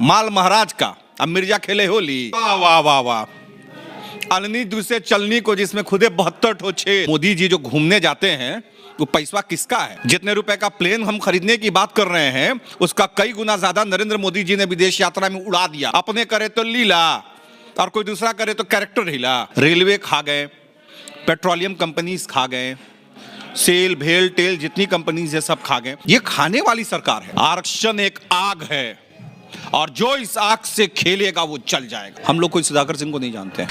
माल महाराज का अब मिर्जा खेले होली। वाह वाह वाह वाह। अलनी दूसरे चलनी को जिसमें खुदे 72 ठो छेद। मोदी जी जो घूमने जाते हैं वो पैसा किसका है? जितने रुपए का प्लेन हम खरीदने की बात कर रहे हैं उसका कई गुना ज्यादा नरेंद्र मोदी जी ने विदेश यात्रा में उड़ा दिया। अपने करे तो लीला और कोई दूसरा करे तो कैरेक्टर हिला। रेलवे खा गए, पेट्रोलियम कंपनीज खा गए, सेल भेल टेल जितनी कंपनीज है सब खा गए। ये खाने वाली सरकार है। आरक्षण एक आग है और जो इस आग से खेलेगा वो चल जाएगा। हम लोग कोई सुधाकर सिंह को नहीं जानते हैं।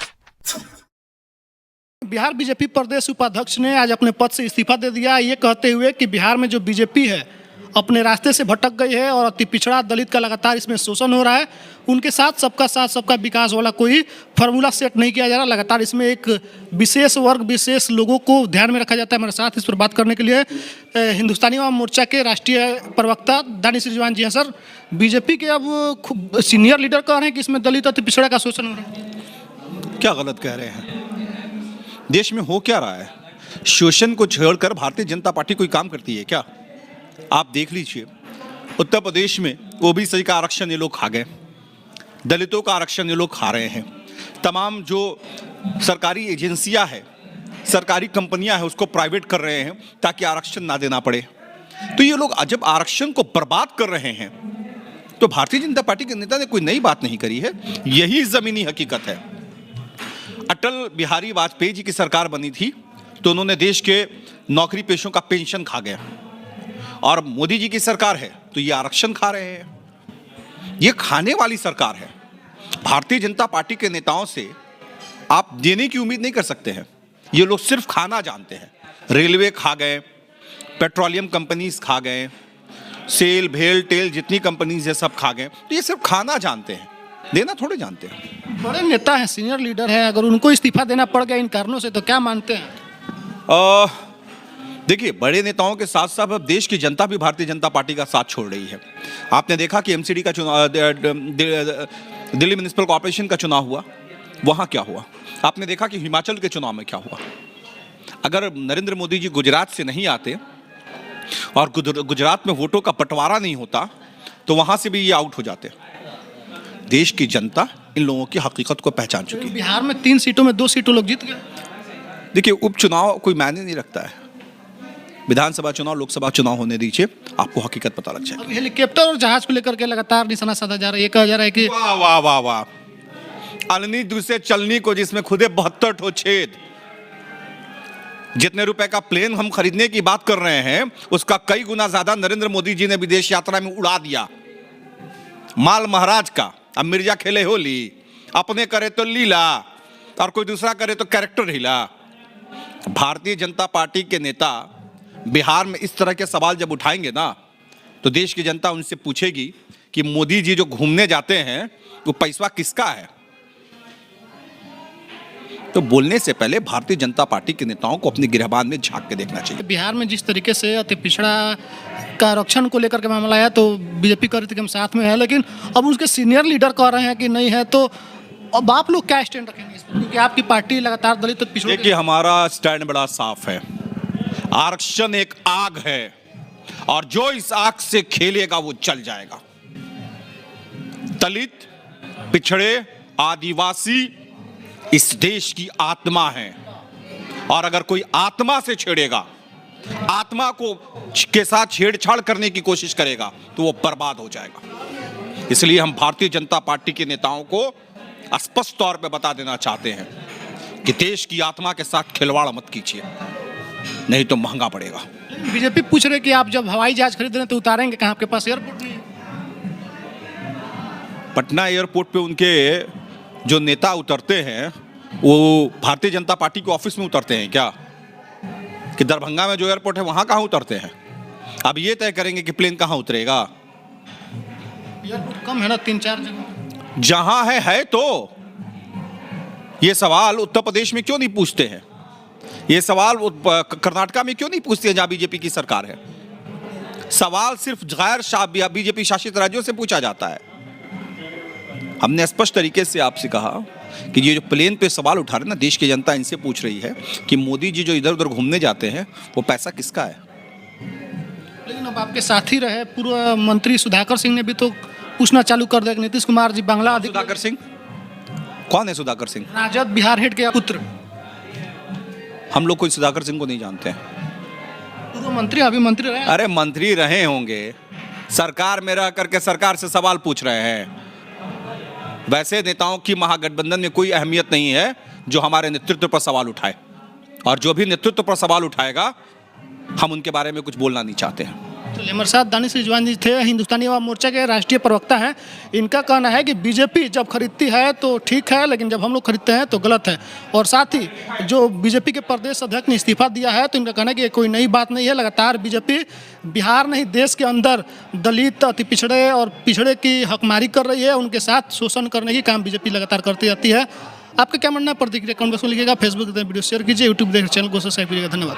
बिहार बीजेपी प्रदेश उपाध्यक्ष ने आज अपने पद से इस्तीफा दे दिया, ये कहते हुए कि बिहार में जो बीजेपी है अपने रास्ते से भटक गई है और अति पिछड़ा दलित का लगातार इसमें शोषण हो रहा है। उनके साथ सबका विकास वाला कोई फार्मूला सेट नहीं किया जा रहा। लगातार इसमें एक विशेष वर्ग विशेष लोगों को ध्यान में रखा जाता है। हमारे साथ इस पर बात करने के लिए हिंदुस्तानी आवाम मोर्चा के राष्ट्रीय प्रवक्ता दानिश रिजवान जी हैं। सर, बीजेपी के अब सीनियर लीडर कह रहे हैं कि इसमें दलित अति पिछड़ा का शोषण हो रहा है। क्या गलत कह रहे हैं? देश में हो क्या रहा है? शोषण को छोड़कर भारतीय जनता पार्टी कोई काम करती है क्या? आप देख लीजिए, उत्तर प्रदेश में ओबीसी का आरक्षण ये लोग खा गए, दलितों का आरक्षण ये लोग खा रहे हैं, तमाम जो सरकारी एजेंसियां हैं, सरकारी कंपनियां हैं उसको प्राइवेट कर रहे हैं ताकि आरक्षण ना देना पड़े। तो ये लोग जब आरक्षण को बर्बाद कर रहे हैं तो भारतीय जनता पार्टी के नेता ने कोई नई बात नहीं करी है, यही जमीनी हकीकत है। अटल बिहारी वाजपेयी जी की सरकार बनी थी तो उन्होंने देश के नौकरी पेशों का पेंशन खा गया और मोदी जी की सरकार है तो ये आरक्षण खा रहे हैं। ये खाने वाली सरकार है। भारतीय जनता पार्टी के नेताओं से आप देने की उम्मीद नहीं कर सकते हैं। ये लोग सिर्फ खाना जानते हैं। रेलवे खा गए, पेट्रोलियम कंपनीज खा गए, सेल भेल टेल जितनी कंपनीज है सब खा गए। तो ये सिर्फ खाना जानते हैं, देना थोड़े जानते हैं। बड़े नेता हैं, सीनियर लीडर हैं, अगर उनको इस्तीफा देना पड़ गया इन कारणों से तो क्या मानते हैं? देखिए, बड़े नेताओं के साथ साथ अब देश की जनता भी भारतीय जनता पार्टी का साथ छोड़ रही है। आपने देखा कि एमसीडी का चुनाव, दिल्ली म्युनिसिपल कॉर्पोरेशन का चुनाव हुआ, वहां क्या हुआ? आपने देखा कि हिमाचल के चुनाव में क्या हुआ? अगर नरेंद्र मोदी जी गुजरात से नहीं आते और गुजरात में वोटों का बंटवारा नहीं होता तो वहां से भी ये आउट हो जाते। देश की जनता इन लोगों की हकीकत को पहचान चुकी है। बिहार में 3 सीटों में 2 सीटों लोग जीत गए। देखिए, उपचुनाव कोई मायने नहीं रखता है। विधानसभा चुनाव, लोकसभा चुनाव होने दीजिए, आपको हकीकत पता लग जाएगी। हेलीकॉप्टर और जहाज को लेकर के लगातार निशाना साधा जा रहा है। ये कहा जा रहा है कि वाह वाह वाह वाह। अलनी दूसरे चलनी को जिसमें खुदे 72 ठो छेद। जितने रुपए का प्लेन हम खरीदने की बात कर रहे हैं उसका कई गुना ज्यादा नरेंद्र मोदी जी ने विदेश यात्रा में उड़ा दिया। माल महाराज का अब मिर्जा खेले होली। अपने करे तो लीला और कोई दूसरा करे तो कैरेक्टर हिला। भारतीय जनता पार्टी के नेता बिहार में इस तरह के सवाल जब उठाएंगे ना तो देश की जनता उनसे पूछेगी कि मोदी जी जो घूमने जाते हैं वो पैसा किसका है? तो बोलने से पहले भारतीय जनता पार्टी के नेताओं को अपनी गिरहबान में झांक के देखना चाहिए। बिहार में जिस तरीके से अति पिछड़ा का आरक्षण को लेकर के मामला है तो बीजेपी कह रही थी कि हम साथ में है, लेकिन अब उसके सीनियर लीडर कह रहे हैं कि नहीं है। तो अब आप लोग क्या स्टैंड रखेंगे इस पर? क्योंकि आपकी पार्टी लगातार दलित पिछड़े। देखिए, हमारा स्टैंड बड़ा साफ है। आरक्षण एक आग है और जो इस आग से खेलेगा वो चल जाएगा। दलित, पिछड़े, आदिवासी इस देश की आत्मा है और अगर कोई आत्मा से छेड़ेगा, आत्मा को के साथ छेड़छाड़ करने की कोशिश करेगा तो वो बर्बाद हो जाएगा। इसलिए हम भारतीय जनता पार्टी के नेताओं को स्पष्ट तौर पे बता देना चाहते हैं कि देश की आत्मा के साथ खिलवाड़ मत कीजिए, नहीं तो महंगा पड़ेगा। बीजेपी पूछ रहे कि आप जब हवाई जहाज खरीद रहे हैं तो उतारेंगे कहाँ? आपके पास एयरपोर्ट नहीं है। पटना एयरपोर्ट पे उनके जो नेता उतरते हैं वो भारतीय जनता पार्टी के ऑफिस में उतरते हैं क्या? कि दरभंगा में जो एयरपोर्ट है वहां कहां उतरते हैं? अब ये तय करेंगे कि प्लेन कहां उतरेगा। एयरपोर्ट कम है ना, 3-4 जगह जहां है तो ये सवाल उत्तर प्रदेश में क्यों नहीं पूछते हैं? ये सवाल कर्नाटका में क्यों नहीं पूछते हैं जहां बीजेपी की सरकार है? सवाल सिर्फ गैर बीजेपी शासित राज्यों से पूछा जाता है। हमने स्पष्ट तरीके से आपसे कहा कि ये जो प्लेन पे सवाल उठा रहे ना, देश की जनता इनसे पूछ रही है कि मोदी जी जो इधर उधर घूमने जाते हैं वो पैसा किसका है? लेकिन अब आपके साथी रहे पूर्व मंत्री सुधाकर सिंह ने भी तो पूछना चालू कर देगा नीतीश कुमार जी बांग्ला अधिक सुधाकर सिंह कौन है? सुधाकर सिंह राजद बिहार हेड के पुत्र, हम लोग कोई सुधाकर सिंह को नहीं जानते हैं। पूर्व मंत्री अभी मंत्री रहे। अरे मंत्री रहे होंगे, सरकार में रह करके सरकार से सवाल पूछ रहे हैं। वैसे नेताओं की महागठबंधन में कोई अहमियत नहीं है जो हमारे नेतृत्व पर सवाल उठाए, और जो भी नेतृत्व पर सवाल उठाएगा हम उनके बारे में कुछ बोलना नहीं चाहते हैं। चलिए, हमारे साथ दानिश रिजवान जी थे, हिंदुस्तानी अवाम मोर्चा के राष्ट्रीय प्रवक्ता हैं। इनका कहना है कि बीजेपी जब खरीदती है तो ठीक है, लेकिन जब हम लोग खरीदते हैं तो गलत है। और साथ ही जो बीजेपी के प्रदेश अध्यक्ष ने इस्तीफा दिया है तो इनका कहना है कि ये कोई नई बात नहीं है। लगातार बीजेपी बिहार नहीं देश के अंदर दलित, अति पिछड़े और पिछड़े की हकमारी कर रही है, उनके साथ शोषण करने की काम बीजेपी लगातार करती रहती है। आपका क्या मानना है? प्रतिक्रिया कमेंट बॉक्स में लिखिएगा। फेसबुक वीडियो शेयर कीजिए, यूट्यूब चैनल को सब्सक्राइब कीजिएगा। धन्यवाद।